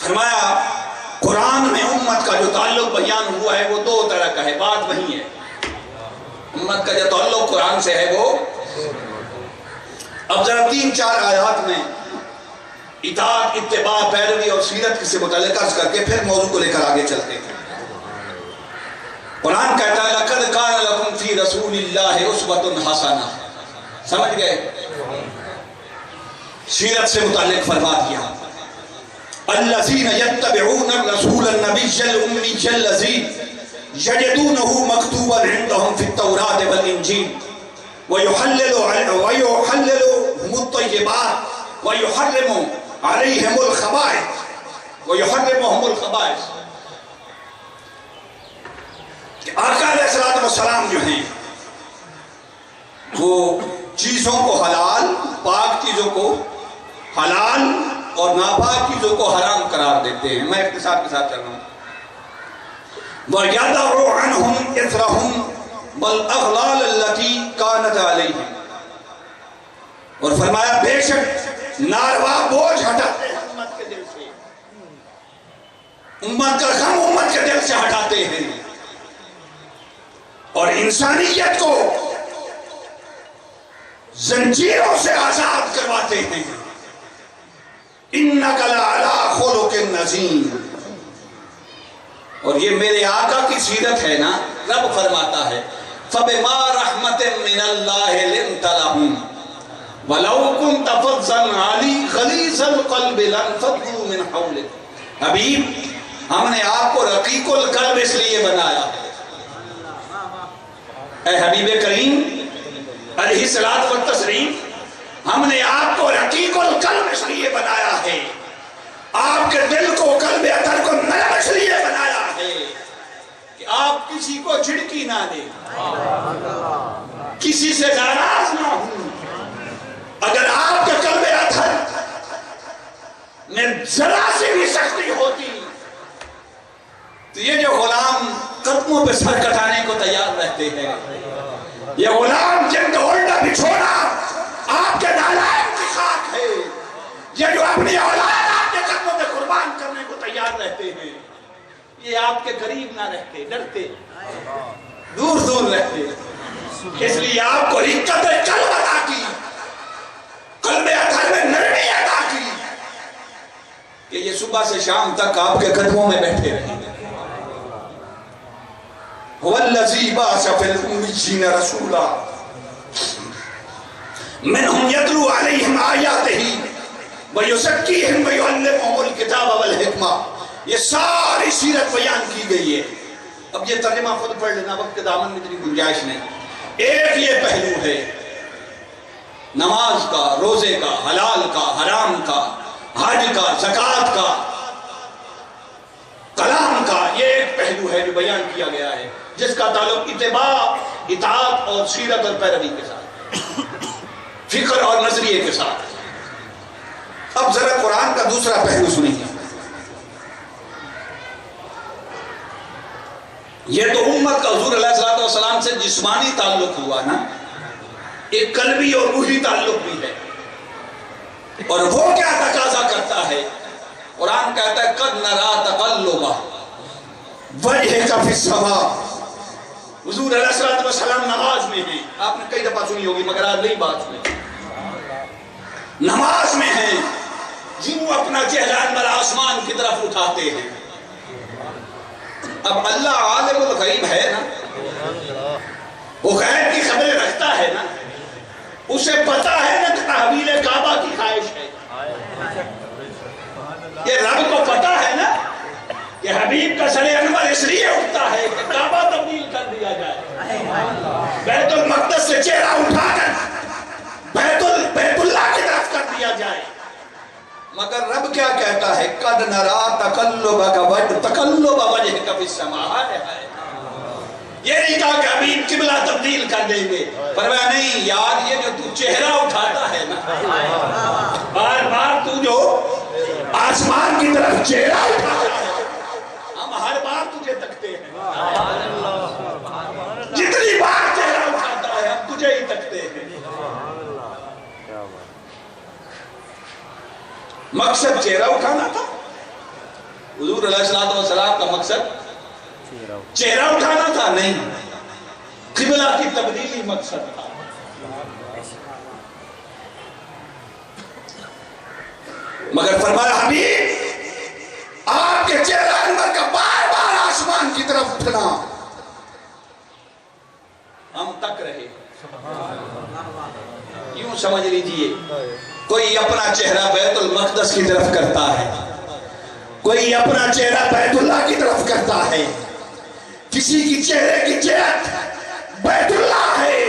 فرمایا قرآن میں امت کا جو تعلق بیان ہوا ہے وہ دو طرح کا ہے، بات وہی ہے۔ امت کا جو تعلق قرآن سے ہے وہ، اب ذرا 3-4 آیات میں اطاعت، اتباع، پیروی اور سیرت سے متعلق عرض کر کے پھر موضوع کو لے کر آگے چلتے ہیں۔ قرآن کہتا ہے لَقَدْ كَانَ لَكُمْ فِي رَسُولِ اللَّهِ أُسْوَةٌ حَسَنَةٌ، سمجھ گئے؟ سیرت سے متعلق فرما دیا الَّذِينَ يَتَّبِعُونَ الرَّسُولَ النَّبِيَّ الْأُمِّيَّ الَّذِي يَجِدُونَهُ مَكْتُوبًا عِندَهُمْ فِي التَّوْرَاةِ وَالْإِنْجِيلِ وَيُحَلِّلُ لَهُمُ الطَّيِّبَاتِ وَيُحَرِّمُ عَلَيْهِمُ الْخَبَائِثَ وَيُحَرِّمُهُمُ الْخَبَائِثَ۔ آقا علیہ السلام جو ہیں وہ چیزوں کو حلال، پاک چیزوں کو حلال اور ناپاک چیزوں کو حرام قرار دیتے ہیں۔ میں اختصار کے ساتھ چل رہا ہوں۔ وَيَدَعُ عَنْهُمْ إِثْرَهُمْ وَالْأَغْلَالَ الَّتِي كَانَتْ عَلَيْهِمْ، اور فرمایا بے شک ناروا بوجھ ہٹاتے ہیں امت کے دل سے، امت کا غم امت کے دل سے ہٹاتے ہیں اور انسانیت کو زنجیروں سے آزاد کرواتے ہیں۔ اِنَّكَ لَعَلَىٰ خُلُقٍ عَظِيمٍ، اور یہ میرے آقا کی سیرت ہے نا۔ رب فرماتا ہے فَبِمَا رَحْمَةٍ مِّنَ اللَّهِ لِنْتَ لَهُمْ وَلَوْ كُنْتَ فَظًّا غَلِيظَ الْقَلْبِ لَانفَضُّوا مِنْ حَوْلِكَ۔ حبیب، ہم نے آپ کو رقیق القلب اس لیے بنایا ہے، اے حبیب کریم علیہ الصلوٰۃ والتسلیم، ہم نے آپ کو رقیق القلب اس لیے بنایا ہے، آپ کے دل کو، قلب اطہر کو نرم اس لیے بنایا ہے کہ آپ کسی کو جھڑکی نہ دیں، کسی سے ناراض نہ ہوں۔ اگر آپ کے قلب اطہر میں ذرا سی بھی سختی ہوتی تو یہ جو غلام قدموں پہ سر کٹانے کو تیار رہتے ہیں، یہ غلام جن کا الٹا بچھوڑا آپ کے نالائق کی خاک ہے، یہ جو اپنی اولاد آپ کے قدموں پہ قربان کرنے کو تیار رہتے ہیں، یہ آپ کے قریب نہ رہتے، ڈرتے، دور دور رہتے۔ اس لیے آپ کو رقت قلب عطا کی، قلب اطہر میں نرمی عطا کی کہ یہ صبح سے شام تک آپ کے قدموں میں بیٹھے رہیں۔ هو الذي بعث في الأميين رسولا منهم يتلو عليهم آياته ويزكيهم ويعلمهم الكتاب والحكمة۔ یہ ساری سیرت بیان کی گئی ہے۔ اب یہ ترجمہ خود پڑھ لینا، وقت کے دامن میں اتنی گنجائش نہیں۔ ایک یہ پہلو ہے نماز کا، روزے کا، حلال کا، حرام کا، حج کا، زکوٰۃ کا، کلام کا، یہ ایک پہلو ہے جو بیان کیا گیا ہے جس کا تعلق اتباع، اطاعت اور سیرت اور پیروی کے ساتھ، فکر اور نظریے کے ساتھ۔ اب ذرا قرآن کا دوسرا پہلو سنیے۔ یہ تو امت کا حضور علیہ السلام سے جسمانی تعلق ہوا نا، ایک قلبی اور روحی تعلق بھی ہے، اور وہ کیا تقاضا کرتا ہے؟ قرآن کہتا ہے قد نرا تقلب وجہک فی السماء۔ حضور علیہ السلام نماز میں ہیں، آپ نے کئی دفعہ سنی ہوگی مگر آج نئی بات سنی، نماز میں ہیں، یوں اپنا چہرہ انور آسمان کی طرف اٹھاتے ہیں۔ اب اللہ عالم الغیب ہے نا، وہ غیب کی خبریں رکھتا ہے نا، اسے پتا ہے نا کہ تحویل کعبہ کی خواہش ہے، یہ رب کو پتا ہے نا کہ حبیب کا سر انور اس لیے اٹھتا ہے کہ کعبہ تبدیل کر دیا جائے، بیت المقدس سے چہرہ اٹھا کر بیت اللہ کی طرف کر دیا جائے۔ مگر رب کیا کہتا ہے قد نرا تقلب وجہک فی السماء۔ یہ نہیں کہا کہ حبیب قبلہ تبدیل کر دیں گے، فرمایا نہیں یار، یہ جو تو چہرہ اٹھاتا ہے نا، بار بار تو جو آسمان کی طرف چہرہ اٹھاتا ہے، ہم ہر بار تجھے تکتے ہیں، جتنی بار چہرہ اٹھاتا ہے ہم تجھے ہی تکتے ہیں۔ مقصد چہرہ اٹھانا تھا، حضور علیہ الصلوۃ والسلام کا مقصد چہرہ اٹھانا تھا؟ نہیں، قبلہ کی تبدیلی مقصد تھا۔ مگر فرمایا حبیب آپ کے چہرہ انور کا بار بار آسمان کی طرف اٹھنا ہم تک رہے۔ یوں سمجھ لیجئے، کوئی اپنا چہرہ بیت المقدس کی طرف کرتا ہے، کوئی اپنا چہرہ بیت اللہ کی طرف کرتا ہے، کسی کی چہرے کی جہت بیت اللہ ہے،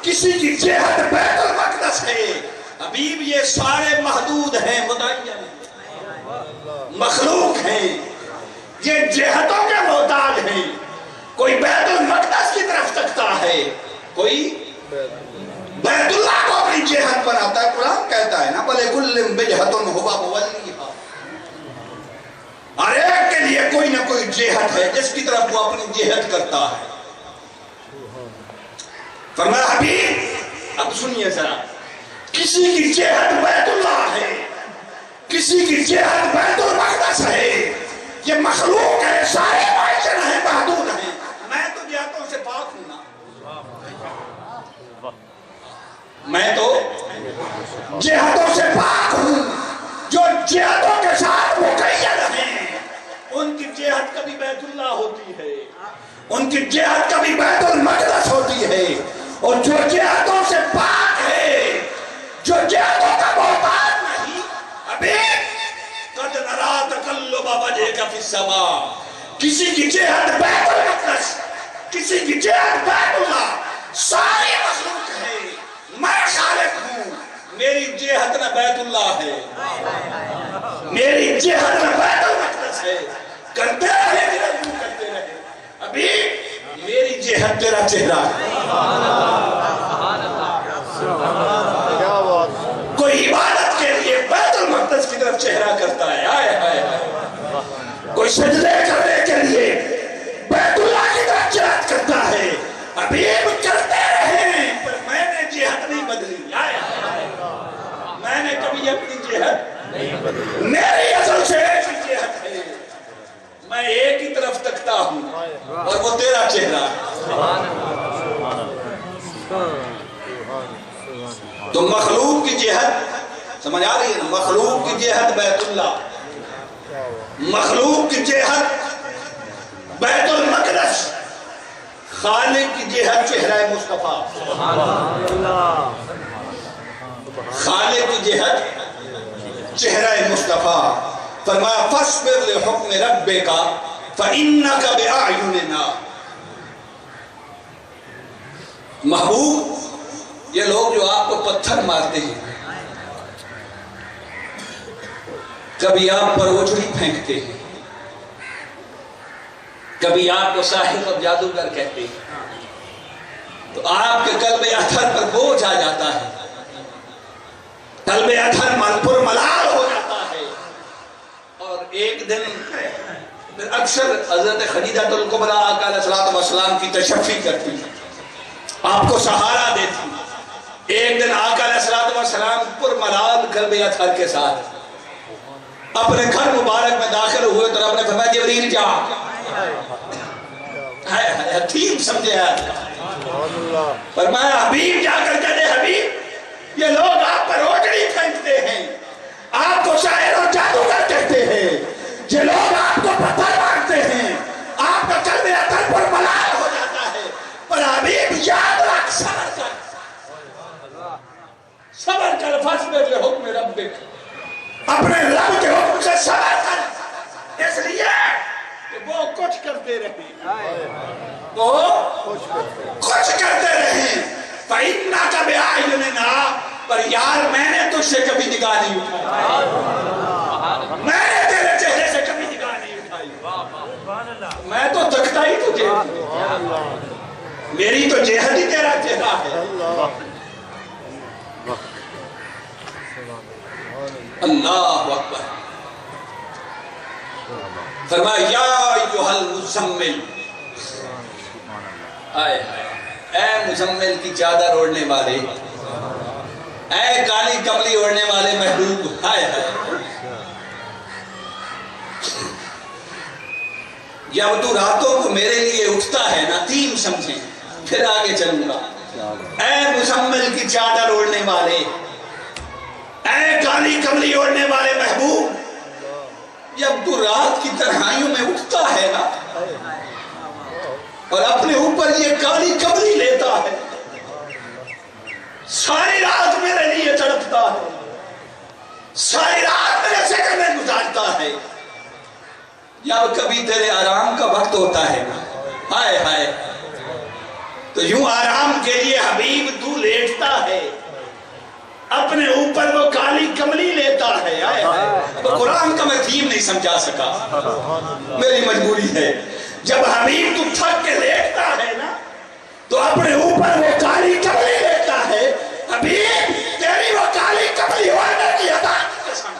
کسی کی جہت بیت المقدس ہے۔ حبیب یہ سارے محدود ہیں، متعین ہیں، مخلوق ہیں، یہ جہتوں کے محتاج ہیں۔ کوئی بیت المقدس کی طرف تکتا ہے، کوئی بیت اللہ کو اپنی جہت بناتا ہے۔ قرآن کہتا ہے نا وَلِكُلٍّ وِجْهَةٌ هُوَ مُوَلِّيهَا، ہر ایک کے لیے کوئی نہ کوئی جہت ہے جس کی طرف وہ اپنی جہت کرتا ہے۔ فرمایا حبیب اب سنیے ذرا، کسی کی جہت بیت اللہ ہے، کسی کی جہت بیت المقدس ہے، یہ مخلوق ہے، سارے معاشر ہیں، محدود ہیں۔ میں تو جہتوں سے پاک ہوں نا، میں تو جہتوں سے پاک ہوں۔ جو جہتوں کے ساتھ مقید ہیں ان کی جہت کبھی بیت اللہ ہوتی ہے، ان کی جہت کبھی بیت المقدس ہوتی ہے، اور جو جہتوں سے پاک ہے، جو جہتوں کا محتاج نہیں، ابھی قد نرا تقلب وجهك فی السماء، کسی کی جہت بیت المقدس، کسی کی جہت بیت اللہ، ساری مخلوق ہے، میں خالق ہوں، میری جہت نہ بیت اللہ ہے، میری جہت نہ بیت المقدس ہے۔ کرتے رہے میرا یوں کرتے رہے، ابھی میری جہت تیرا چہرہ ہے۔ کوئی عبادت کے لیے بیت المقدس کی طرف چہرہ کرتا ہے، آئے آئے آئے، کوئی سجدے کرنے کے لیے بیت اللہ کی طرف جہت کرتا ہے۔ ابھی کرتے رہے پر میں نے جہت نہیں بدلی، آئے آئے، میں نے کبھی اپنی جہت نہیں بدلی، میری اصل سے ایک ہی جہت ہے، میں ایک ہی طرف تکتا ہوں اور وہ تیرا چہرہ ہے۔ تو مخلوق کی جہت سمجھ آ رہی ہے نا، مخلوق کی جہت بیت اللہ، مخلوق کی جہت بیت المقدس، خالق کی جہت چہرہ مصطفیٰ، خالق کی جہت چہرہ مصطفیٰ۔ فرمایا فاصبر لحکم ربک فإنک بأعیننا۔ محبوب یہ لوگ جو آپ کو پتھر مارتے ہیں، کبھی آپ پر اوجڑی پھینکتے ہیں، کبھی آپ کو ساحر اور جادوگر کہتے ہیں، تو آپ کے قلب اطہر پر بوجھ آ جاتا ہے، قلب اطہر پر ملال ہو جاتا ہے، اور ایک دن اکثر حضرت خدیجہ الکبریٰ آقا علیہ الصلوۃ والسلام کی تشفی کرتی، آپ کو سہارا دیتی۔ ایک دن آقا علیہ الصلوۃ والسلام پر ملال قلب اطہر کے ساتھ اپنے گھر مبارک میں داخل ہوئے تو رب نے فرمایا جبریل جا، حتیم سمجھے فرمایا حبیب جا کر کہتے حبیب یہ لوگ آپ پر اوجڑی پھینکتے ہیں، آپ کو شاعر اور جادوگر کہتے ہیں، یہ لوگ آپ کو پتھر مارتے ہیں، آپ کا قلب اطہر پر ملال ہو جاتا ہے، پر حبیب یاد رکھ، صبر کر، صبر کر، فاصبر لحکم ربک، اپنے رب کے حکم سے صبر کر، اس لیے کہ وہ کچھ کرتے رہے، وہ کچھ کرتے رہے، فَإِنَّكَ بِأَعْيُنِنَا، پر یار میں نے تجھ سے کبھی نگاہ نہیں اٹھائی، میں نے تیرے چہرے سے کبھی نگاہ نہیں اٹھائی، میں تو تکتا ہی تجھے، میری تو جہت ہی تیرا چہرہ ہے۔ اللہ اکبر۔ فرمایا یا ایھا المزمل، آئے اے مزمل کی چادر اوڑھنے والے، اے کالی کملی اوڑھنے والے محبوب، آئے جب تو راتوں کو میرے لیے اٹھتا ہے نا، 3 سمجھیں، پھر آگے چلوں گا۔ اے مزمل کی چادر اوڑھنے والے، اے کالی کملی اوڑھنے والے محبوب، جب تو رات کی تنہائیوں میں اٹھتا ہے نا اور اپنے اوپر یہ کالی کملی لیتا ہے، ساری رات میرے لیے تڑپتا ہے، ساری رات میرے سکر میں گزارتا ہے، جب کبھی تیرے آرام کا وقت ہوتا ہے نا، ہائے ہائے، تو یوں آرام کے لیے حبیب تو لیٹتا ہے، اپنے اوپر وہ کالی کملی لیتا ہے۔ آئے ہائے، تو قرآن کا میں تھیم نہیں سمجھا سکا، میری مجبوری ہے۔ جب حبیب تو تھک کے لیٹتا ہے نا تو اپنے اوپر وہ کالی کملی لیتا ہے۔ حبیب تیری وہ کالی کملی ہونے کی عطا کی قسم۔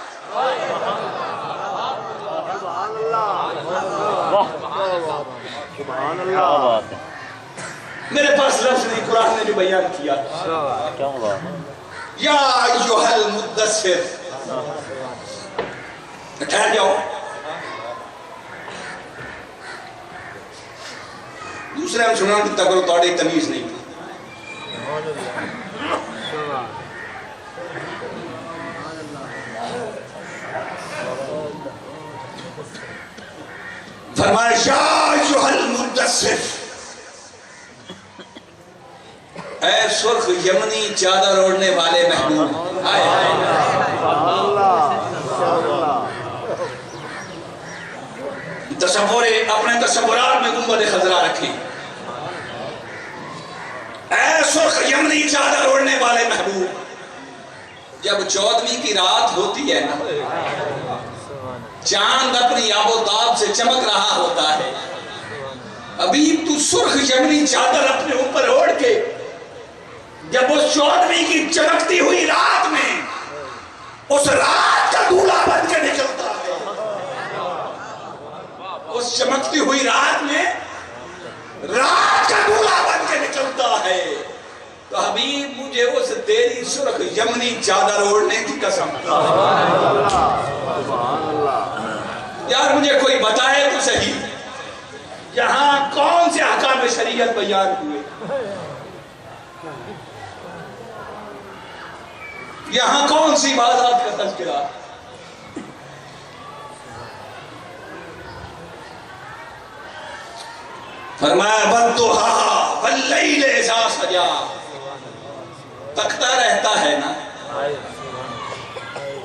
سبحان اللہ، میرے پاس لفظ نہیں، قرآن نے جو بیان کیا، یا ایھا المدثر، ٹھہر جاؤ، دوسرے ہم سنان کی تکرو توڑی تمیز نہیں، فرمایا یا ایھا المدثر، اے سرخ یمنی چادر اوڑھنے والے محبوب، آئے تصور اپنے تصورات میں گنبد خضرا رکھیں۔ اے سرخ یمنی چادر اوڑھنے والے محبوب، جب 14ویں کی رات ہوتی ہے نا، چاند اپنی آب و تاب سے چمک رہا ہوتا ہے، حبیب تو سرخ یمنی چادر اپنے اوپر اوڑھ کے جب اس 14ویں کی چمکتی ہوئی رات میں اس رات کا دولہا بن کے نکلتا ہے، اس چمکتی ہوئی رات میں رات کا دولہا بن کے نکلتا ہے، تو حبیب مجھے اس تیری سرخ یمنی چادر اوڑھنے کی قسم۔ یار مجھے کوئی بتائے تو صحیح، یہاں کون سے احکام شریعت بیان ہوئے، یہاں کون سی عبادات کا تذکرہ؟ فرمایا وَالضُّحَىٰ وَاللَّيْلِ إِذَا سَجَىٰ، تکتا رہتا ہے نا،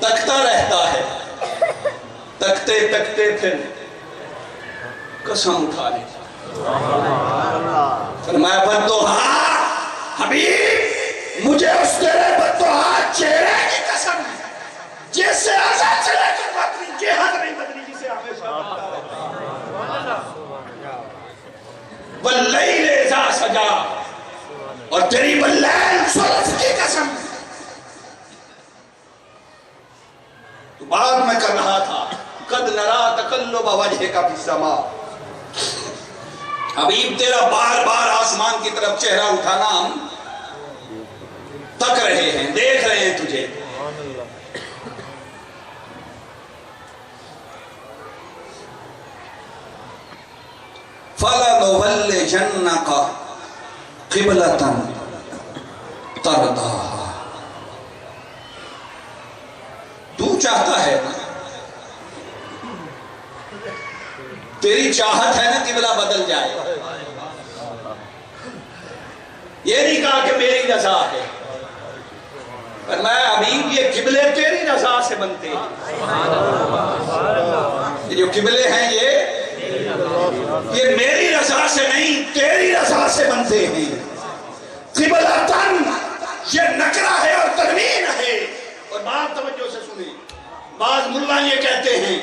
تکتا رہتا ہے، تکتے تکتے پھر قسم اٹھا لیتا۔ فرمایا وَالضُّحَىٰ، حبیب مجھے اس تیرے بددعا چہرے کی قسم ہے جس سے ازل سے لے کر اپنی جہت نہیں بدلی، جسے ہمیشہ بدلتا رہتا ہے۔ واللیل اذا سجا، اور تیری واللیل سلف کی قسم، تو بعد میں کر رہا تھا قد نرا تقلب وجہک فی السماء، حبیب تیرا بار بار آسمان کی طرف چہرہ اٹھانا ہم تک رہے ہیں، دیکھ رہے ہیں تجھے۔ فَلَنُوَلِّجَنَّكَ قِبْلَةً تَرْضَاهَا، تو چاہتا ہے نا، تیری چاہت ہے نا قبلہ بدل جائے، یہ نہیں کہا کہ میری رضا ہے، فرمایا حبیب یہ قبلے تیری رضا سے بنتے ہیں، یہ جو قبلے ہیں یہ میری رضا سے نہیں تیری رضا سے بنتے ہیں۔ قبلتاً یہ نکرہ ہے اور تنوین ہے، اور بات توجہ سے سنیں، بعض ملا یہ کہتے ہیں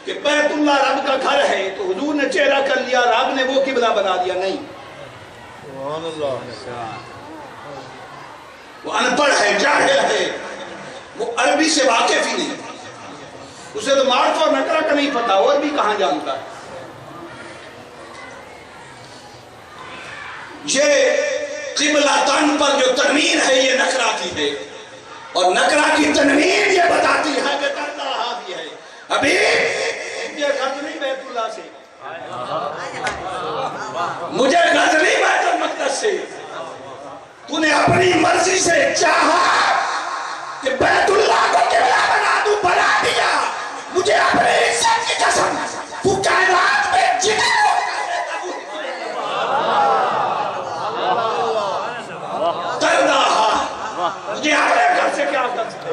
کہ بیت اللہ رب کا گھر ہے تو حضور نے چہرہ کر لیا، رب نے وہ قبلہ بنا دیا، نہیں، وہ ان پڑھ ہے، جاہل ہے، وہ عربی سے واقف ہی نہیں، اسے تو معرفہ اور نکرہ کا نہیں پتا، اور بھی کہاں جانتا ہے۔ یہ قبلتاً پر جو تنوین ہے یہ نکرہ کی ہے، اور نکرہ کی تنوین یہ بتاتی ہے کہ تردہ بھی ہے۔ ابھی یہ خط نہیں بیت اللہ سے، اپنی مرضی سے چاہا کہ بیت اللہ کو قبلہ بنا دوں، بنا دیا. مجھے اپنی عزت کی قسم تو کائنات میں جتنے لوگ کرنا مجھے اپنے گھر سے کیا کر سکتے؟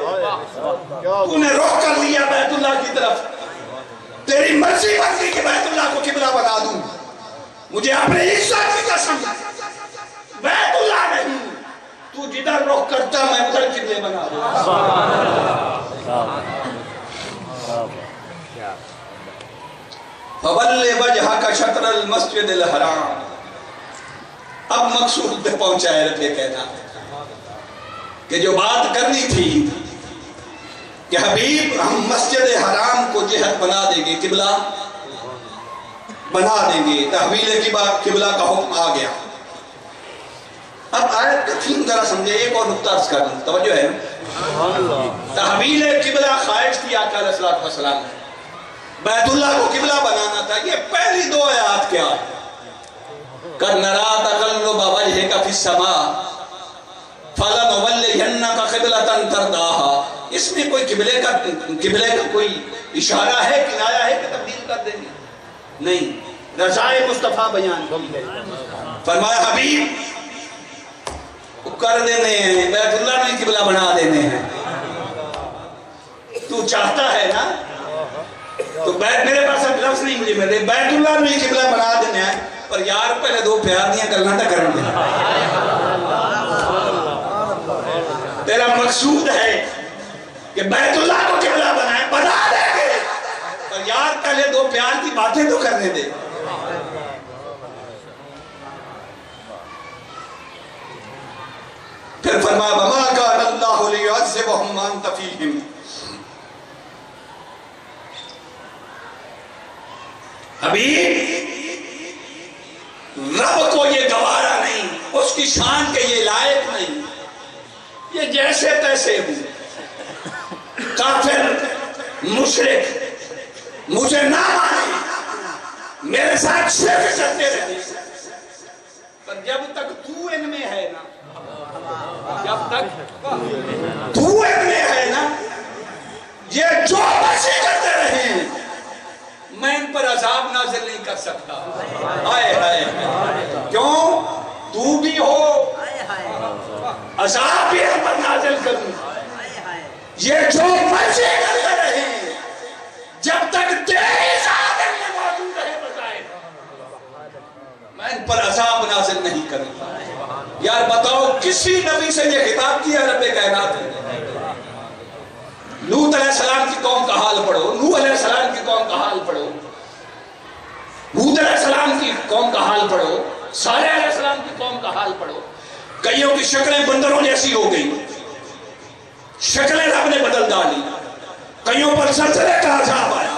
تو نے رخ کر لیا بیت اللہ کی طرف، تیری مرضی بنتی کہ بیت اللہ کو قبلہ بنا دوں. مجھے اپنی عزت کی قسم بیت اللہ نہیں، تو جدھر رخ کرتا میں ادھر قبلے بنا دوں. فَوَلِّ وَجْهَكَ شَطْرَ الْمَسْجِدِ الْحَرَامِ. اب مقصود پہ پہنچا ہے رب کہنا کہ جو بات کرنی تھی کہ حبیب ہم مسجد حرام کو جہت بنا دیں گے، قبلہ بنا دیں گے، تحویل قبلہ کا حکم آ گیا. اب آیت کا تھیم ذرا سمجھے، ایک اور نقطہ عرض کر دوں، توجہ ہے. تحویل قبلہ خواہش تھی آقا علیہ الصلوۃ والسلام، بیت اللہ کو قبلہ بنانا تھا. یہ پہلی دو آیات کیا ہے؟ قَدْ نَرَىٰ تَقَلُّبَ وَجْهِكَ فِي السَّمَاءِ فَلَنُوَلِّيَنَّكَ قِبْلَةً تَرْضَاهَا. اس میں کوئی قبلے کا کوئی اشارہ ہے، کنایا ہے کہ تبدیل کر دیں گے؟ نہیں، رضائے مصطفیٰ بیان کی. فرمایا حبیب کر دینے ہیں، بیت اللہ میں قبلہ بنا دینے ہیں. تو چاہتا ہے نا تو میرے پاس اب لفظ نہیں مجھے ملے، بیت اللہ میں قبلہ بنا دینے ہیں، پر یار پہلے دو پیار دیاں کرنا تھا کرن دے. تیرا مقصود ہے کہ بیت اللہ کو قبلہ بنائے، بنا دیں گے، پر یار پہلے دو پیار کی باتیں تو کرنے دے. پھر فرمایا وَمَا كَانَ اللَّهُ لِيُعَذِّبَهُمْ وَأَنْتَ فِيهِمْ. حبیب رب کو یہ گوارا نہیں، اس کی شان کے یہ لائق نہیں، یہ جیسے تیسے ہوں، کافر مشرک مجھے نہ مانے، میرے ساتھ شرک کرتے رہے، پر جب تک تو ان میں ہے نا، جب تک تو ان میں ہے نا، یہ جو مرضی کرتے رہے میں ان پر عذاب نازل نہیں کر سکتا. آئے ہائے کیوں؟ تو بھی ہو، عذاب بھی ان پر نازل کروں. یہ جو مرضی کرتے رہے جب تک تیری ذات ان میں موجود رہے بتائے میں ان پر عذاب نازل نہیں کروں. یار بتاؤ کسی نبی سے یہ خطاب کیا رب کائنات نے؟ لوط علیہ السلام کی قوم کا حال پڑھو، نوح علیہ السلام کی قوم کا حال پڑھو، ہود علیہ السلام کی قوم کا حال پڑھو، صالح علیہ السلام کی قوم کا حال پڑھو. کئیوں کی شکلیں بندروں جیسی ہو گئی، شکلیں رب نے بدل ڈالی. کئیوں پر زلزلے کا عذاب آیا،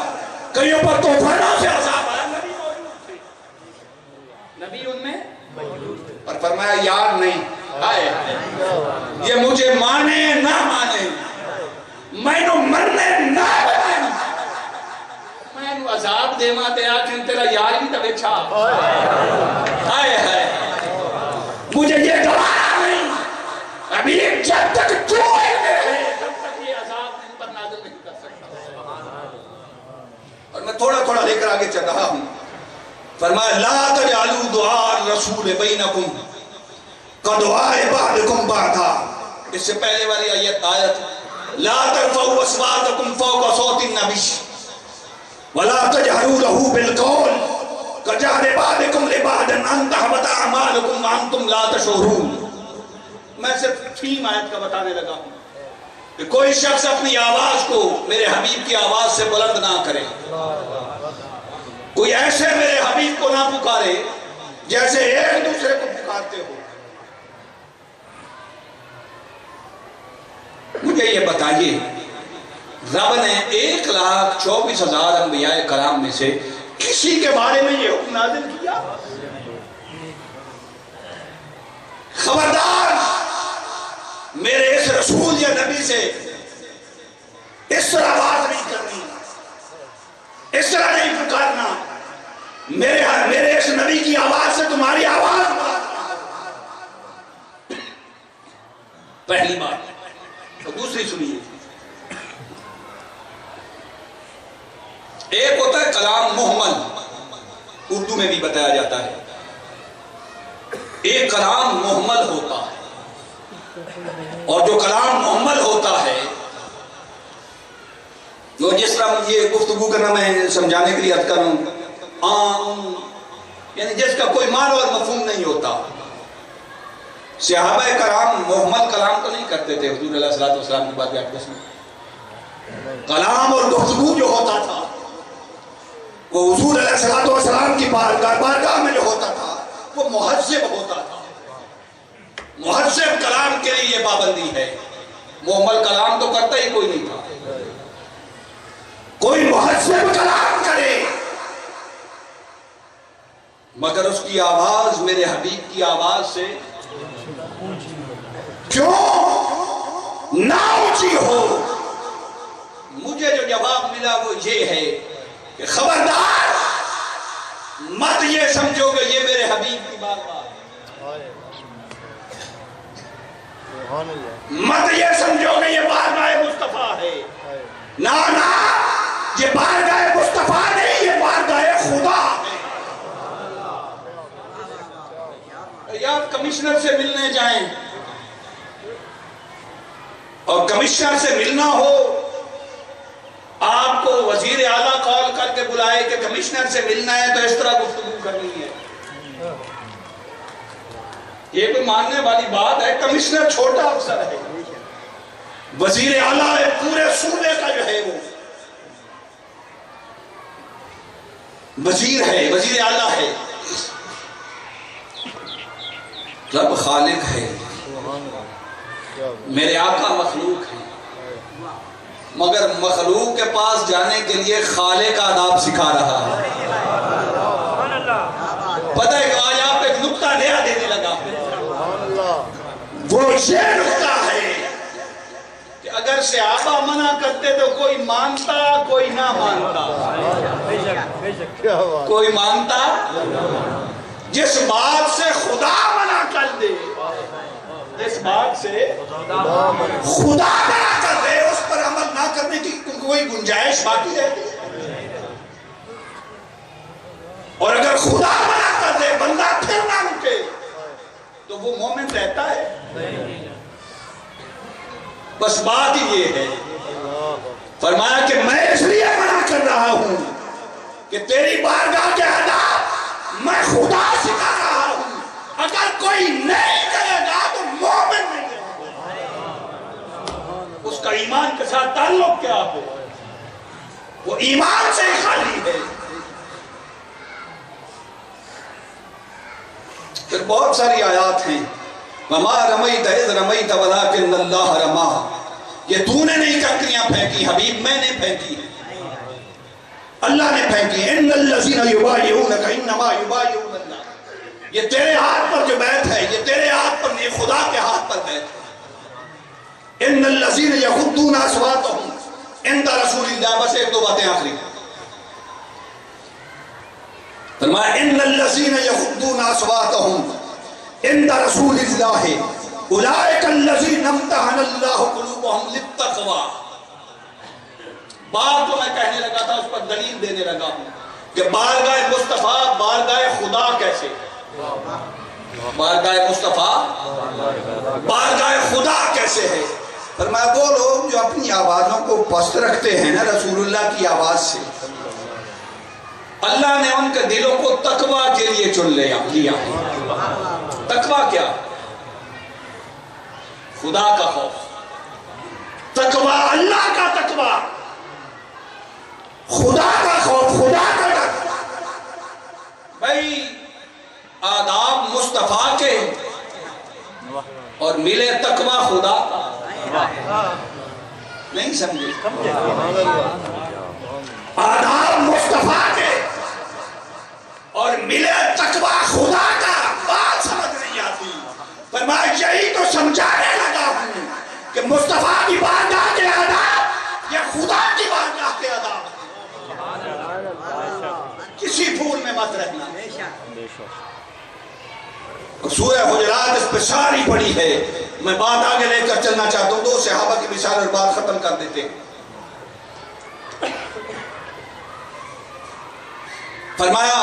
کئیوں پر طوفانوں سے عذاب آیا. نبی موجود تھے، نبی ان میں اور فرمایا یار نہیں، آئے یہ مجھے مانے نہ مانے، میں نو مرنے نہ بنائیں، میں نو عذاب دے ماں تے آکھیں تیرا یار بھی تبے چھا. آئے ہے مجھے یہ گوارا نہیں. ابھی جب تک تو ہے جب تک یہ عذاب ان پر نازل نہیں کر سکتا. اور میں تھوڑا تھوڑا لے کر آگے چل رہا ہوں. فرمایا لا تجعلوا دعاء الرسول بینکم کدعاء بعضکم بعضا. اس سے پہلے والی آیت لا ترفعوا اصواتکم فوق صوت النبی ولا تجهروا له بالقول كجهر بعضكم لبعض ان تحبط اعمالكم وانتم لا تشعرون. میں صرف تھیم آیت کا بتانے لگا ہوں کہ کوئی شخص اپنی آواز کو میرے حبیب کی آواز سے بلند نہ کرے. کوئی ایسے میرے حبیب کو نہ پکارے جیسے ایک دوسرے کو پکارتے ہو. مجھے یہ بتائیے رب نے 1,24,000 انبیاء کرام میں سے کسی کے بارے میں یہ حکم نازل کیا؟ خبردار میرے اس رسول یا نبی سے اس طرح بات نہیں کرنی، اس طرح نہیں پکارنا. میرے اس نبی کی آواز سے تمہاری آواز پہلی بات. اور دوسری سنیے، ایک ہوتا ہے کلام محمل، اردو میں بھی بتایا جاتا ہے. ایک کلام محمل ہوتا ہے، اور جو کلام محمل ہوتا ہے جو جس طرح یہ گفتگو کرنا میں سمجھانے کے لیے عرض کروں، عام یعنی جس کا کوئی معنی اور مفہوم نہیں ہوتا. صحابہ کرام محمل کلام تو نہیں کرتے تھے. حضور علیہ الصلوۃ والسلام کی بات آپ میں کلام اور گفتگو جو ہوتا تھا وہ حضور علیہ الصلوۃ والسلام کی بارگاہ میں جو ہوتا تھا وہ مہذب ہوتا تھا. مہذب کلام کے لیے یہ پابندی ہے. محمل کلام تو کرتا ہی کوئی نہیں تھا. کوئی مہذب کلام کرے مگر اس کی آواز میرے حبیب کی آواز سے کیوں نہ اونچی ہو. مجھے جو جواب ملا وہ یہ ہے کہ خبردار مت یہ سمجھو کہ یہ میرے حبیب کی بات ہے. مت یہ سمجھو کہ یہ بارگاہ مصطفیٰ ہے. نہ یہ بارگاہ مصطفیٰ نہیں، یہ بارگاہ خدا ہے. یا کمشنر سے ملنے جائیں اور کمشنر سے ملنا ہو، آپ کو وزیر اعلیٰ کال کر کے بلائے کہ کمشنر سے ملنا ہے تو اس طرح گفتگو کرنی ہے. یہ کوئی ماننے والی بات ہے؟ کمشنر چھوٹا افسر ہے، وزیر اعلیٰ ہے پورے صوبے کا جو ہے وہ وزیر ہے، وزیر اعلیٰ ہے. رب خالق ہے، میرے آقا مخلوق ہے، مگر مخلوق کے پاس جانے کے لیے خالق کا آداب سکھا رہا ہے. پتہ ہے کہ آج آپ ایک نکتہ نیا دینے لگا. وہ یہ نکتہ ہے کہ اگر صحابہ منع کرتے تو کوئی مانتا کوئی نہ مانتا. کوئی مانتا. جس بات سے خدا منع کر دے، جس بات سے خدا منع کر دے اس پر عمل نہ کرنے کی کوئی گنجائش باقی رہتی ہے. اور اگر خدا منع کر دے بندہ پھر نہ رکے تو وہ مومن رہتا ہے. بس بات ہی یہ ہے. فرمایا کہ میں اس لیے منع کر رہا ہوں کہ تیری بارگاہ کے آداب میں خدا سکھا رہا ہوں. اگر کوئی نہیں کرے گا تو مومن نہیں رہے گا. اس کا ایمان کے ساتھ تعلق کیا ہے؟ وہ ایمان سے ہی خالی ہے. پھر بہت ساری آیات ہیں. وَمَا رَمَيْتَ إِذْ رَمَيْتَ وَلَكِنَّ اللَّهَ رَمَىٰ. یہ تو نے نہیں کنکریاں پھینکی حبیب، میں نے پھینکی ہے، اللہ نے پھینکی. إِنَّ الَّذِينَ يُبَايِعُونَكَ إِنَّمَا يُبَايِعُونَ اللَّهَ. یہ تیرے ہاتھ پر جو بیعت ہے یہ تیرے ہاتھ پر نہیں، خدا کے ہاتھ پر بیعت ہے. إِنَّ الَّذِينَ يَغُضُّونَ أَصْوَاتَهُمْ عِنْدَ رَسُولِ اللَّهِ. بس ایک دو باتیں آخری. فرمایا إِنَّ الَّذِينَ يَغُضُّونَ أَصْوَاتَهُمْ عِنْدَ رَسُولِ اللَّهِ أُولَٰئِكَ الَّذِينَ امْتَحَنَ اللَّهُ قُلُوبَهُمْ لِلتَّقْوَىٰ. بات جو میں کہنے لگا تھا اس پر دلیل دینے لگا ہوں کہ بارگاہ مصطفیٰ بارگاہ خدا کیسے. بارگاہ مصطفیٰ بارگاہ خدا کیسے ہے. فرمایا وہ لوگ جو اپنی آوازوں کو پست رکھتے ہیں نا رسول اللہ کی آواز سے، اللہ نے ان کے دلوں کو تقویٰ کے لیے چن لیا. تقویٰ کیا؟ خدا کا خوف. تقویٰ اللہ کا تقویٰ، خدا کا خوف، خدا کا ڈر. بھائی آداب مصطفیٰ کے اور ملے تقویٰ خدا کا. نہیں سمجھے؟ آداب مصطفیٰ کے اور ملے تقویٰ خدا کا. بات سمجھ نہیں آتی. پر میں یہی تو سمجھانے لگا ہوں کہ مصطفیٰ کی بارگاہ کے آداب یہ خدا کی بارگاہ کے آداب. کسی پھول میں مت رہنا. سورہ حجرات اس پہ ساری پڑی ہے. میں بات آگے لے کر چلنا چاہتا ہوں، 2 صحابہ کی مثال اور بات ختم کر دیتے ہیں۔ فرمایا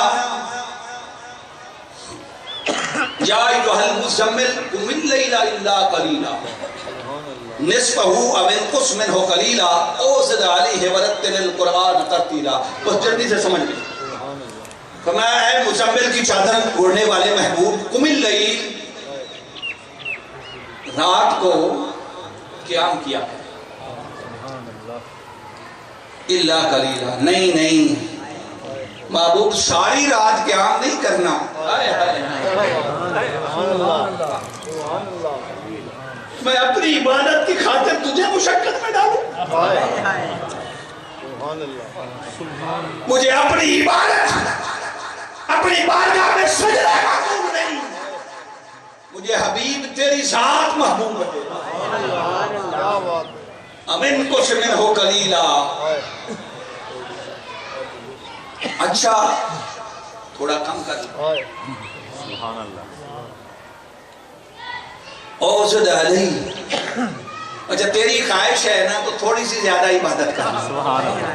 یا ایھا المزمل قم اللیل الا قلیلا نصفہ او انقص منہ قلیلا او زد علیہ ورتل القرآن ترتیلا۔ بس جلدی سے سمجھ لیں۔ فرمایا اے مزمل کی چادر اوڑھنے والے محبوب، قم اللیل، رات کو قیام کیا الا قلیلا، نہیں محبوب ساری رات قیام نہیں کرنا، میں اپنی عبادت کی خاطر تجھے مشقت میں ڈالوں، مجھے اپنی عبادت، اپنی بارگاہ میں سجدہ محبوب نہیں، مجھے حبیب تیری ذات محبوب ہے۔ امن کچھ من ہو قلیلا، اچھا تھوڑا کم کر سبحان اللہ، اوزد علیہ، اچھا تیری خواہش ہے نا تو تھوڑی سی زیادہ عبادت کرنا، سبحان اللہ۔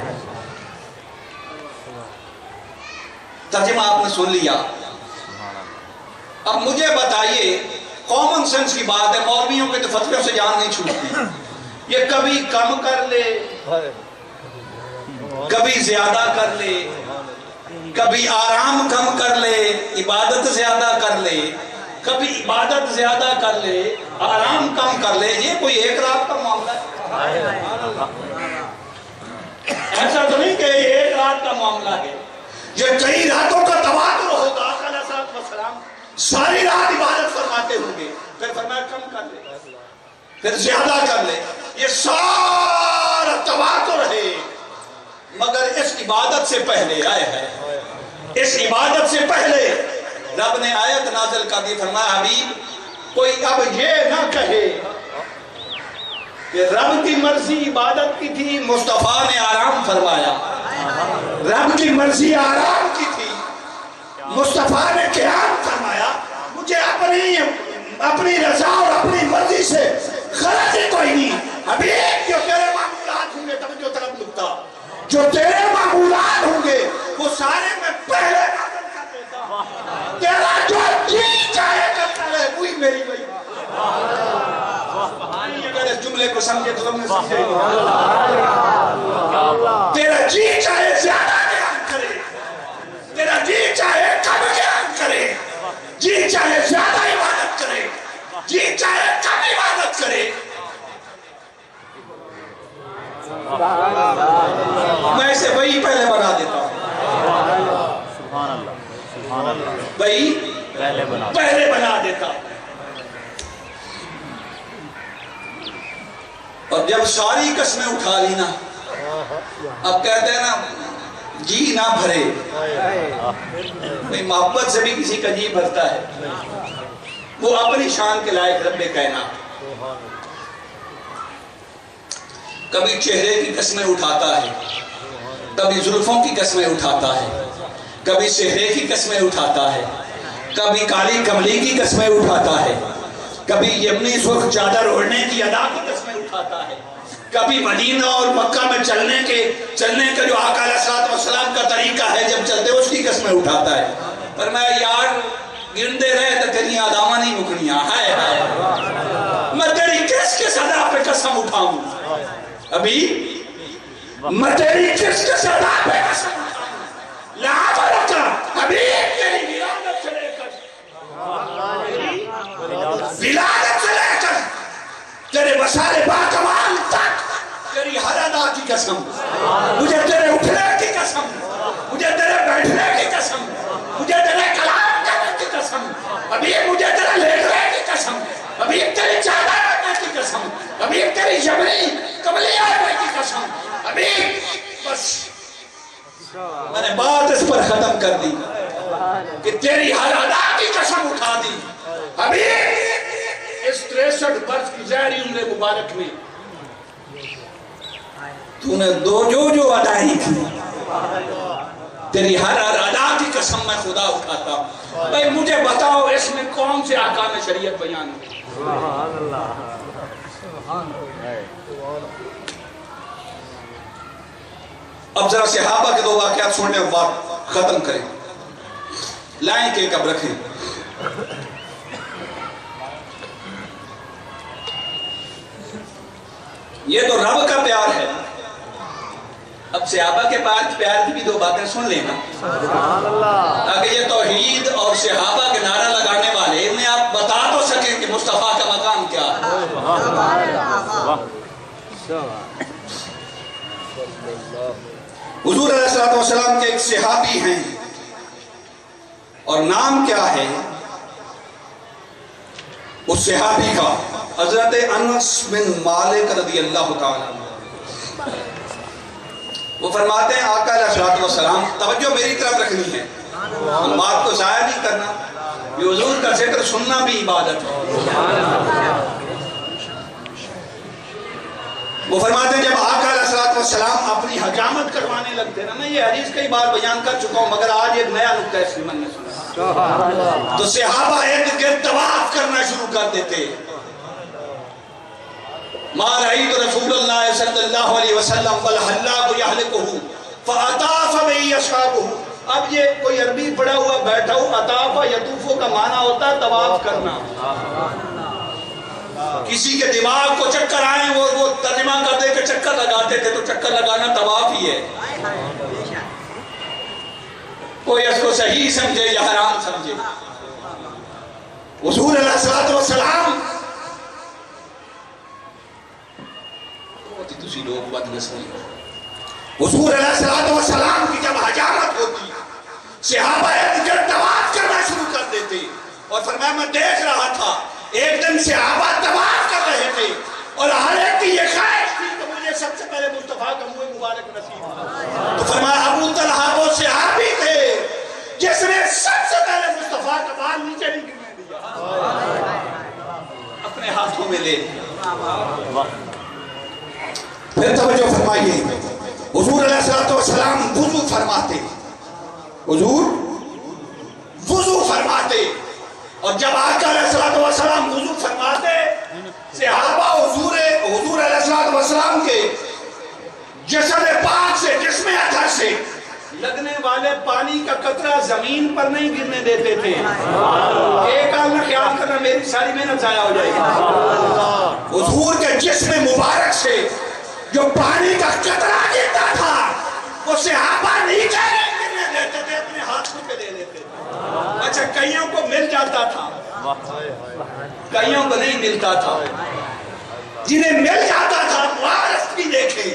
ترجمہ آپ نے سن لیا، اب مجھے بتائیے، کامن سینس کی بات ہے، مولویوں کے تو فتویوں سے جان نہیں چھوٹتی، یہ کبھی کم کر لے، کبھی زیادہ کر لے، کبھی آرام کم کر لے، عبادت زیادہ کر لے، کبھی عبادت زیادہ کر لے، آرام کم کر لے، یہ کوئی ایک رات کا معاملہ ہے؟ ایسا تو نہیں کہ یہ ایک رات کا معاملہ ہے، یہ کئی راتوں کا تواتر ہوگا۔ آقا علیہ السلام ساری رات عبادت فرماتے ہوں گے، پھر فرمایا کم کر لے، پھر زیادہ کر لے، یہ سارا تواتر ہے۔ مگر اس عبادت سے پہلے آئے ہے، اس عبادت سے پہلے رب نے آیت نازل کر دی، فرمایا حبیب کوئی اب یہ نہ کہے کہ رب کی مرضی عبادت کی تھی، مصطفیٰ نے آرام فرمایا، رب کی مرضی آرام کی تھی، مصطفیٰ نے قیام فرمایا، مجھے اپنی رضا اور اپنی مرضی سے غرض ہی کوئی نہیں۔ حبیب جو تیرے معمولات ہوں گے، توجہ طرف نکتا، جو تیرے معمولات ہوں گے وہ سارے میں پہلے نازل کر دیتا ہوں، تیرا جو جی چاہے کرتا رہے وہی میری وہی۔ اگر اس جملے کو سمجھے تو تم نے سمجھے گی، تیرا جی چاہے زیادہ قیام کرے، تیرا جی چاہے کم قیام کرے، جی چاہے زیادہ عبادت کرے، جی چاہے کم عبادت کرے، میں اسے وہی پہلے بنا دیتا ہوں، وہی پہلے بنا دیتا ہوں۔ اور جب ساری قسمیں اٹھا لی نا، اب کہتے ہیں نا جی نہ بھرے، محبت سے بھی کسی کا جی بھرتا ہے، وہ اپنی شان کے لائق رب کائنات۔ کبھی چہرے کی قسمیں اٹھاتا ہے، کبھی زلفوں کی قسمیں اٹھاتا ہے، کبھی چہرے کی قسمیں اٹھاتا ہے، کبھی کالی کملی کی قسمیں اٹھاتا ہے، کبھی یمنی سرخ چادر اوڑھنے کی ادا کی قسمیں اٹھاتا ہے، کبھی مدینہ اور مکہ میں چلنے کا جو آقا علیہ السلام کا طریقہ ہے جب چلتے اس کی قسمیں اٹھاتا ہے۔ پر میں یار گرندے رہے تو تیری آدامہ نہیں مکنیاں، ہائے ہائے، میں تیری کس کے صدا پہ قسم اٹھاؤں، ابھی میں تیری کس کے صدا پہ قسم اٹھاؤں، لعبرکا ابھی تیری ولادت سے لے کر تیرے وسائل باکمال تک تیری ہر ادا کی قسم، مجھے تیرے اٹھنے کی قسم، مجھے تیرے بیٹھنے کی قسم، مجھے تیرے کلام کرنے کی قسم، ابھی مجھے تیرے لیٹنے کی قسم، ابھی تیری چادر کرنے کی قسم، ابھی تیری یمنی کملی آنے کی قسم، ابھی بس میں نے بات اس پر ختم کر دی کہ تیری ہر ادا کی قسم اٹھا دی، ابھی اس 63 برس کی زہری عمر مبارک میں تو نے جو ادائی کی، تیری ہر ادا کی قسم میں خدا اٹھاتا ہوں۔ بھائی مجھے بتاؤ اس میں کون سے احکام شریعت بیان ہوئے؟ اب ذرا صحابہ کے دو واقعات سننے اور بات ختم کریں. لائن کے کب رکھیں. یہ تو رب کا پیار ہے. اب صحابہ کے پیار کی بھی دو باتیں سن لینا تاکہ یہ توحید اور صحابہ کے نعرہ لگانے والے انہیں آپ بتا تو سکیں کہ مصطفیٰ کا مقام کیا ہے. حضور علیہ السلام کے ایک صحابی ہیں اور نام کیا ہے اس صحابی کا؟ حضرت انس بن مالک رضی اللہ تعالیٰ عنہ. وہ فرماتے ہیں آقا علیہ السلام، توجہ میری طرف رکھنی ہے، ہم بات کو ضائع نہیں کرنا، یہ حضور کا ذکر سننا بھی عبادت ہے. وہ فرماتے ہیں جب آقا علیہ السلام اپنی حجامت کروانے لگتے نا، میں یہ حدیث کئی بار بیان کر چکا ہوں مگر آج ایک نیا نکتہ اس میں نے سنا، تو صحابہ ایک گرد طواف کرنا شروع کر دیتے. ما رأيت رسول اللہ صلی اللہ علیہ وسلم والحلاق یحلقہ فاطاف به اصحابہ. اب یہ کوئی عربی پڑھا ہوا بیٹھا ہو، اطاف یطوف کا معنی ہوتا ہے طواف کرنا. کسی کے دماغ کو چکر آئیں وہ ترجمہ کر دے کہ چکر لگاتے تھے، تو چکر لگانا طواف ہی ہے. کوئی اس کو صحیح سمجھے یا حرام سمجھے. حضور علیہ السلام تسی لوگ بد نسلی، حضور علیہ السلام کی جب حجامت ہوتی صحابہ ایک جگہ طواف کرنا شروع کر دیتے. اور فرمایا میں دیکھ رہا تھا ایک دن صحابہ طواف کر رہے تھے اور ہر ایک کی یہ خواہش تھی کہ مجھے سب سے پہلے مصطفیٰ کا منہ مبارک نصیب ہو. تو فرمایا ابو طلحہ وہ صحابی تھے جس نے سب سے پہلے مصطفیٰ کا بال نیچے نہیں گرنے دیا، اپنے ہاتھوں میں لے لیا. پھر توجہ فرمائیے، حضور علیہ السلام وضو فرماتے، حضور وضو فرماتے، اور جب آقا علیہ السلام وضو فرماتے صحابہ حضور علیہ السلام کے جسد پاک سے، جسم اطہر سے لگنے والے پانی کا قطرہ زمین پر نہیں گرنے دیتے تھے. ایک آل نہ خیال کرنا میری ساری محنت ضائع ہو جائے گی. حضور کے جسم مبارک سے جو پانی کا قطرہ گرتا تھا وہ صحابہ نیچے نہیں گرنے دیتے تھے، اپنے ہاتھوں پہ لے لیتے تھے. اچھا کئیوں کو مل جاتا تھا، کئیوں کو نہیں ملتا تھا. جنہیں مل جاتا تھا وارث بھی دیکھے،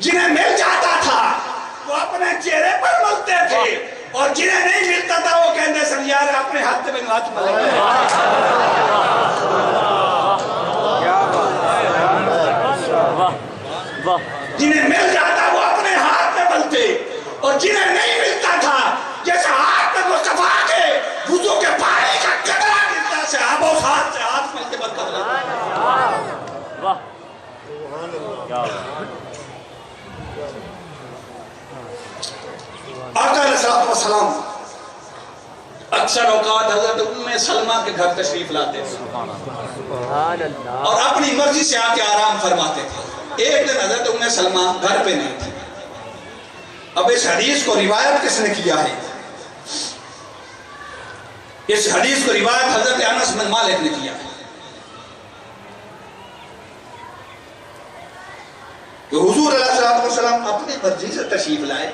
جنہیں مل جاتا تھا وہ اپنے چہرے پر ملتے تھے، اور جنہیں نہیں ملتا تھا وہ کہتے سن یار اپنے ہاتھ میں ہاتھ ملے. جنہیں مل جاتا وہ اپنے ہاتھ میں ملتے، اور جنہیں نہیں ملتا تھا جیسے ہاتھ میں مصطفیٰ کے وضو کے پانی کا قطرہ ملتا سے آبوں ہاتھ سے ہاتھ ملتے برکت لیتے. آقا علیہ السلام اکثر اوقات حضرت ام سلمہ کے گھر تشریف لاتے تھے اور اپنی مرضی سے آ کے آرام فرماتے تھے. ایک دن حضرت ام سلمہ گھر پہ نہیں تھی. اب اس حدیث کو روایت کس نے کیا ہے؟ اس حدیث کو روایت حضرت انس بن مالک نے کیا ہے کہ حضور علیہ السلام اپنی مرضی سے تشریف لائے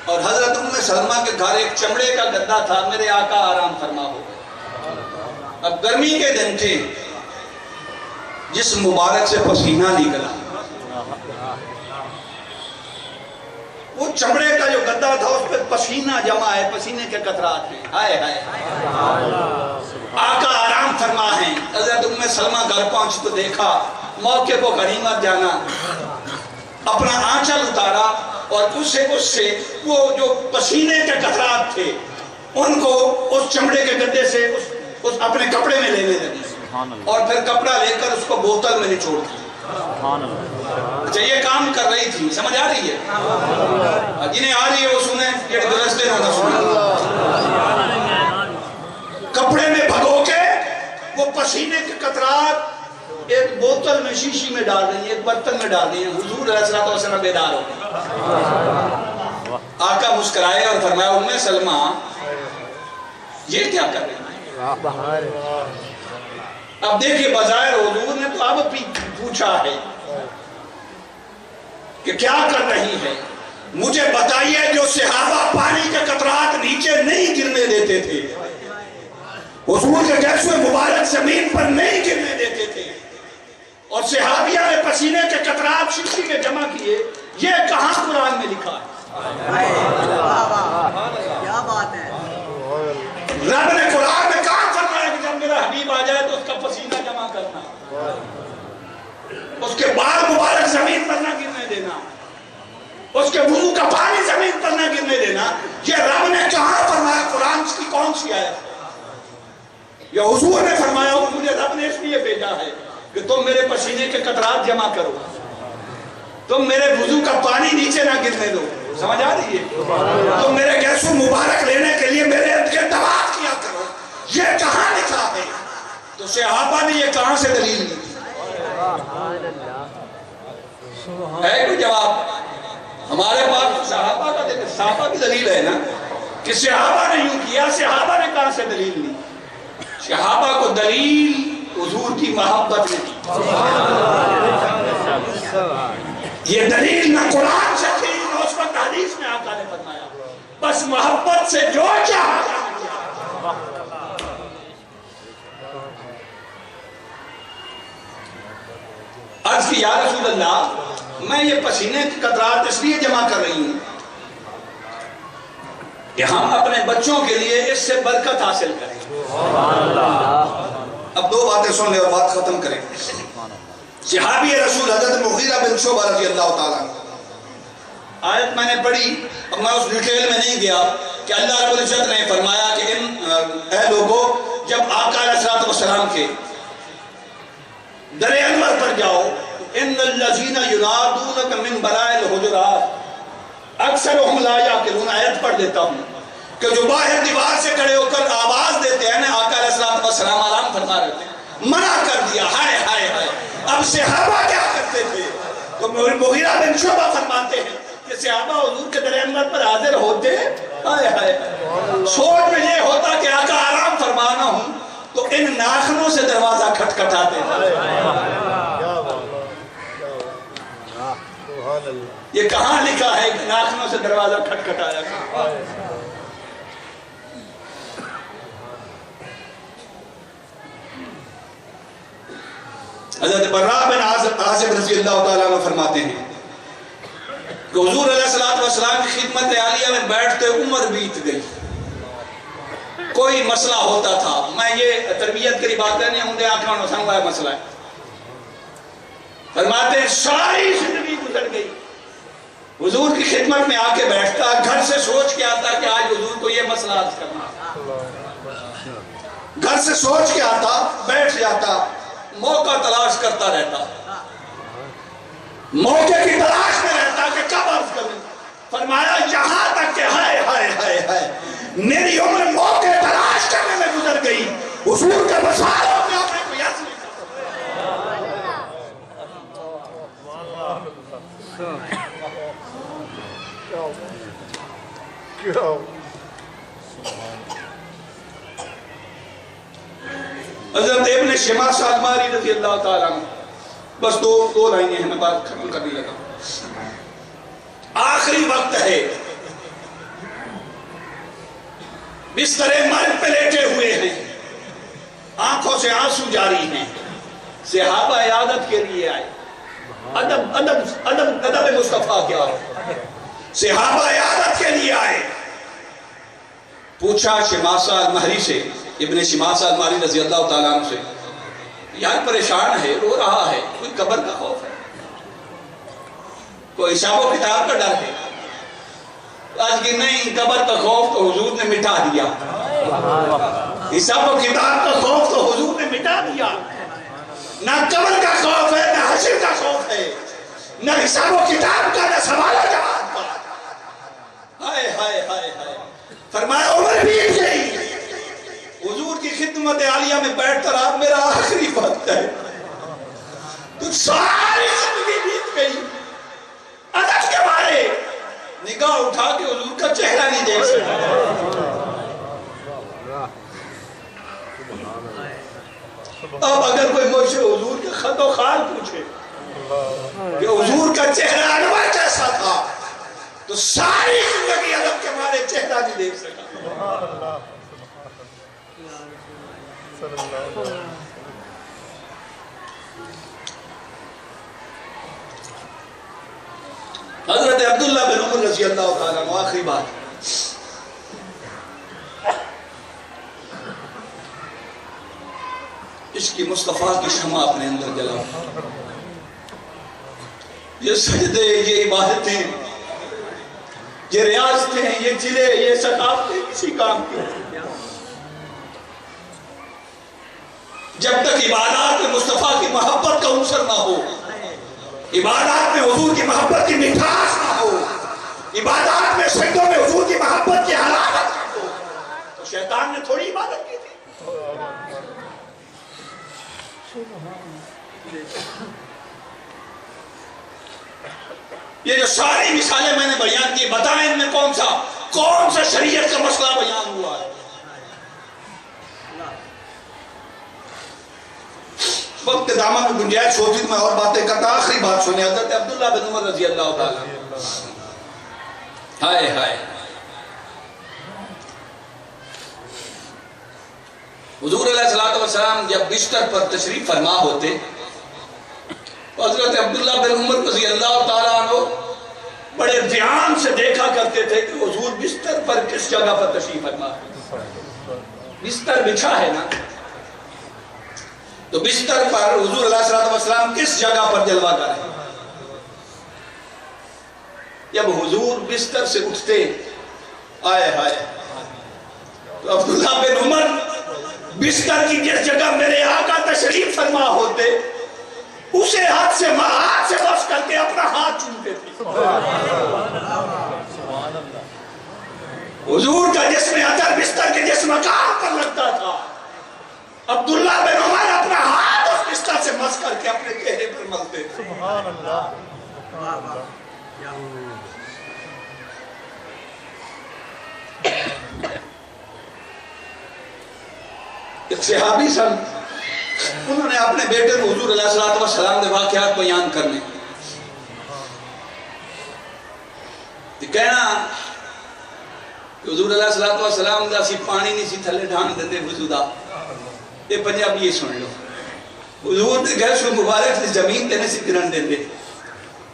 اور حضرت ام سلمہ کے گھر ایک چمڑے کا گدا تھا. میرے آقا آرام فرما ہو گئے. اب گرمی کے دن تھے، جس مبارک سے پسینہ نکلا، وہ چمڑے کا جو گدا تھا اس پہ پسینہ جمع ہے، پسینے کے قطرات ہیں. ہائے ہائے آقا آرام فرما ہیں. حضرت ام سلمہ گھر پہنچ تو دیکھا موقع کو غنیمت جانا، اپنا آنچل اتارا اور اس سے وہ جو پسینے کے قطرات تھے ان کو اس چمڑے کے گدے سے اس اپنے کپڑے میں لینے لگی اور پھر کپڑا لے کر اس کو بوتل میں نچوڑ دیا. اچھا یہ کام کر رہی تھی، سمجھ آ رہی ہے؟ جنہیں آ رہی ہے وہ سنیں، یہ درستے نہ سنیں. کپڑے میں بھگو کے وہ پسینے کے قطرات ایک بوتل میں شیشی میں ڈال رہی ہیں، ایک برتن میں ڈال رہی ہیں. حضور علیہ السلام بیدار ہو گئے. آقا مسکرائے اور فرمایا ام سلمہ یہ کیا کر رہی ہیں؟ اب دیکھیں بظاہر حضور نے تو اب پوچھا ہے کہ کیا کر رہی ہے. مجھے بتائیے جو صحابہ پانی کے قطرات نیچے نہیں گرنے دیتے تھے، حضور کے جیسے مبارک زمین پر نہیں گرنے دیتے تھے، اور صحابیہ نے پسینے کے قطرات شیشی میں جمع کیے، یہ کہاں قرآن میں لکھا ہے؟ کیا بات ہے. رب نے قرآن میں کہاں فرمایا کہ جب میرا حبیب آ جائے تو اس کا پسینہ جمع کرنا، اس کے بال مبارک زمین پر نہ گرنے دینا، اس کے وضو کا پانی زمین پر نہ گرنے دینا. یہ رب نے کہاں فرمایا؟ قرآن کی کون سی آیت؟ یہ حضور نے فرمایا اور مجھے رب نے اس لیے بھیجا ہے کہ تم میرے پسینے کے قطرات جمع کرو، تم میرے وضو کا پانی نیچے نہ گرنے دو. سمجھ آ رہی ہے؟ تم میرے گیسو مبارک لینے کے لیے میرے ارد گرد طواف کیا کرو. یہ کہاں لکھا ہے؟ تو صحابہ نے یہ کہاں سے دلیل لی تھی؟ ہے کوئی جواب؟ ہمارے پاس صحابہ کی دلیل ہے نا کہ صحابہ نے یوں کیا. صحابہ نے کہاں سے دلیل لی؟ صحابہ کو دلیل حضور کی محبت نے دی. یہ دلیل نہ قرآن سے تھی نہ اس وقت حدیث میں آقا نے فرمایا، بس محبت سے جو چاہا. عرض کی یا رسول اللہ میں یہ پسینے کی قطرات اس لیے جمع کر رہی ہوں کہ ہم اپنے بچوں کے لیے اس سے برکت حاصل کریں. اب دو باتیں سن لیں اور بات ختم کریں. صحابی رسول حضرت مغیرہ بن شعبہ رضی اللہ تعالیٰ آیت میں نے پڑھی، اب میں اس ڈیٹیل میں نہیں گیا کہ اللہ رب العزت نے فرمایا کہ اے لوگوں جب آقا علیہ السلام کے در انور پر جاؤ، ان الذین ینادونک من ورائے الحجرات اکثرهم لا یعقلون. آیت پڑھ دیتا ہوں کہ جو باہر دیوار سے کھڑے ہو کر آواز دیتے ہیں نا، آقا علیہ السلام آرام فرما رہے تھے، منع کر دیا. ہائے ہائے ہائے. اب صحابہ کیا کرتے تھے؟ تو مغیرہ بن شعبہ فرماتے ہیں کہ صحابہ حضور کے در انور پر حاضر ہوتے، ہائے ہائے سوچ میں یہ ہوتا کہ آقا آرام فرمانا ہوں تو ان ناخنوں سے دروازہ کھٹکھٹاتے تھے. یہ کہاں لکھا ہے کہ ناخنوں سے دروازہ کھٹکھٹایا؟ حضرت براء بن عازب رضی اللہ تعالیٰ عنہ فرماتے ہیں کہ حضور علیہ السلام کی خدمت عالیہ میں بیٹھتے عمر بیت گئی. کوئی مسئلہ ہوتا تھا، میں یہ تربیت کی باتیں نہیں ہوں دے آنکھوں نے سنگوا ہے مسئلہ ہے. فرماتے ہیں ساری زندگی گزر گئی، حضور کی خدمت میں آ کے بیٹھتا، گھر سے سوچ کے آتا کہ آج حضور کو یہ مسئلہ عرض کرنا، گھر سے سوچ کے آتا، بیٹھ جاتا، موقع تلاش کرتا رہتا، موقع کی تلاش میں رہتا کہ کب عرض کروں. فرمایا یہاں تک کہ ہائے ہائے ہائے ہائے میری عمر موقع تلاش کرنے میں گزر گئی، حضور کے بساروں میں اپنے کو یس نہیں کرتا. حضرت ابن شماس الماری رضی اللہ تعالیٰ عنہ، بس دو لائنیں ہیں، میں بات ختم کرنے لگا. آخری وقت ہے، بستر مرگ پہ لیٹے ہوئے ہیں، آنکھوں سے آنسو جاری ہیں. صحابہ عیادت کے لیے آئے. ادب مصطفیٰ کیا ہے؟ صحابہ عیادت کے لیے آئے. پوچھا شماسہ المہری سے، ابن شماسہ المہری رضی اللہ تعالیٰ عنہ سے، یار پریشان ہے، رو رہا ہے، کوئی قبر کا خوف ہے، کوئی حساب و کتاب کا ڈر ہے؟ آج کی نہیں، قبر کا خوف تو حضور نے مٹا دیا، حساب و کتاب کا خوف تو حضور نے مٹا دیا. نہ قبر کا خوف ہے، نہ حشر کا خوف ہے، نہ حساب و کتاب کا، نہ سوال و جواب کا. ہائے ہائے ہائے ہائے. فرمایا عمر بیت گئی، حضور کی خدمت خدمت عالیہ میں بیٹھ کر آپ میرا آخری وقت ہے، تو ساری زندگی بیت گئی، ادب کے مارے نگاہ اٹھا کے حضور کا چہرہ نہیں دیکھ سکتا۔ اب اگر کوئی مجھ سے حضور کے خط و خال پوچھے کہ حضور کا چہرہ انور کیسا تھا، تو ساری زندگی ادب کے مارے چہرہ نہیں دیکھ سکا۔ حضرت عبداللہ بن عمر رضی اللہ تعالیٰ عنہ، آخری بات، عشق مصطفیٰ کی شمع اپنے اندر جلا، یہ سجدے، یہ عبادتیں، یہ ریاضتیں، یہ جلے، یہ ثقافتیں کسی کام کی جب تک عبادات میں مصطفیٰ کی محبت کا عنصر نہ ہو، عبادات میں حضور کی محبت کی مٹھاس نہ ہو، عبادات میں سجدوں میں حضور کی محبت کی حلاوت نہ ہو، تو شیطان نے تھوڑی عبادت کی تھی۔ یہ جو ساری مثالیں میں نے بیان کی، بتائیں ان میں کون سا شریعت کا مسئلہ بیان ہوا ہے؟ وقت کے دامن میں گنجائش ہوتی تو میں اور باتیں کرتا، آخری بات سنیں حضرت عبداللہ بن عمر رضی اللہ تعالیٰ۔ ہائے ہائے، حضور علیہ السلام جب بستر پر تشریف فرما ہوتے، حضرت عبداللہ بن عمر رضی اللہ تعالیٰ عنہ بڑے دھیان سے دیکھا کرتے تھے کہ حضور بستر پر کس جگہ پر تشریف فرما ہے۔ بستر بچھا ہے نا، تو بستر پر حضور علیہ السلام کس جگہ پر جلوہ کریں؟ جب حضور بستر سے اٹھتے، آئے ہائے، تو عبداللہ بن عمر بستر کی جس جگہ میرے آقا تشریف فرما ہوتے، اسے ہاتھ سے بس کر کے اپنا ہاتھ چومتے تھے۔ حضور کا جسم اثر بستر کے جس مقام پر لگتا تھا، عبداللہ بن عمر اپنا ہاتھ اس بستر سے مس کر کے اپنے چہرے پر ملتے تھے۔ ایک صحابی سن، انہوں نے اپنے بیٹے کو حضور علیہ السلام کے واقعات بیان کرنے، کہنا کہ حضور علیہ السلام دا سی پانی نہیں سی تھلے ڈھان دیندے وضو دا، یہ پنجابی یہ سن لو، حضور دے گھر سے مبارک سے زمین تے نہیں سی گرن دیندے،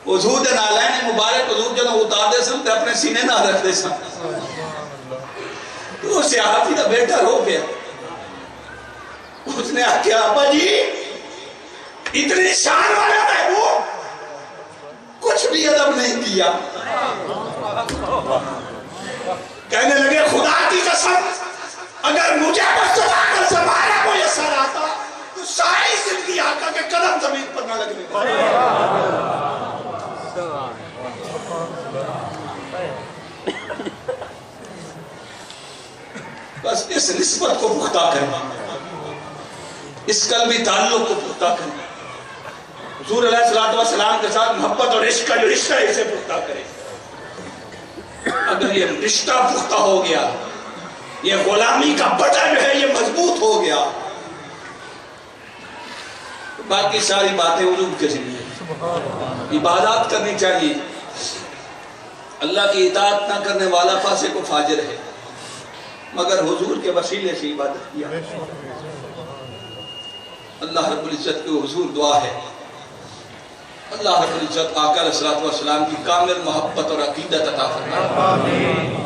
حضور دے نالین مبارک حضور جنہوں اتار دے سن تے اپنے سینے نہ رکھ دے سن۔ تو صحابی دا بیٹا رو گیا، اس نے کہا ابا جی اتنی شان والا محبوب کچھ بھی ادب نہیں کیا۔ کہنے لگے خدا کی قسم اگر مجھے مصطفیٰ کا زمانہ میسر آتا تو ساری زندگی آقا کے قدم زمین پر نہ لگنے کا۔ بس اس نسبت کو پختہ کرنا، اس قلبی تعلق کو پختہ کرنا، حضور علیہ السلام کے ساتھ محبت اور عشق کا جو رشتہ ہے اسے پختہ کرے۔ اگر یہ رشتہ پختہ ہو گیا، یہ غلامی کا بٹا جو ہے یہ مضبوط ہو گیا، تو باقی ساری باتیں علوم کے ذریعے عبادات کرنی چاہیے۔ اللہ کی اطاعت نہ کرنے والا فاسق و فاجر ہے، مگر حضور کے وسیلے سے عبادت کیا۔ اللہ رب العزت کی حضور دعا ہے، اللہ رب العزت آقا علیہ السلام کی کامل محبت اور عقیدت عطا فرمائے۔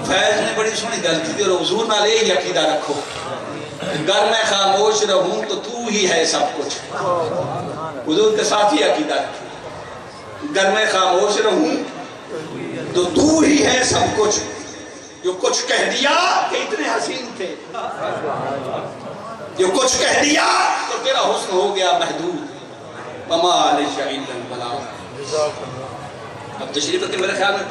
فیض نے بڑی سنی غلطی دی اور حضور نہ لے ہی عقیدہ رکھو، گر میں خاموش رہوں تو تو ہی ہے سب کچھ، حضور کے ساتھ ہی عقیدہ رکھو، گر میں خاموش رہوں تو تو ہی ہے سب کچھ، جو کچھ کہہ دیا کہ اتنے حسین تھے، جو کچھ کہہ دیا تو تیرا حسن ہو گیا محدود، وما علیہ البلاغ۔ اب تشریف رکھیں، میرے خیال میں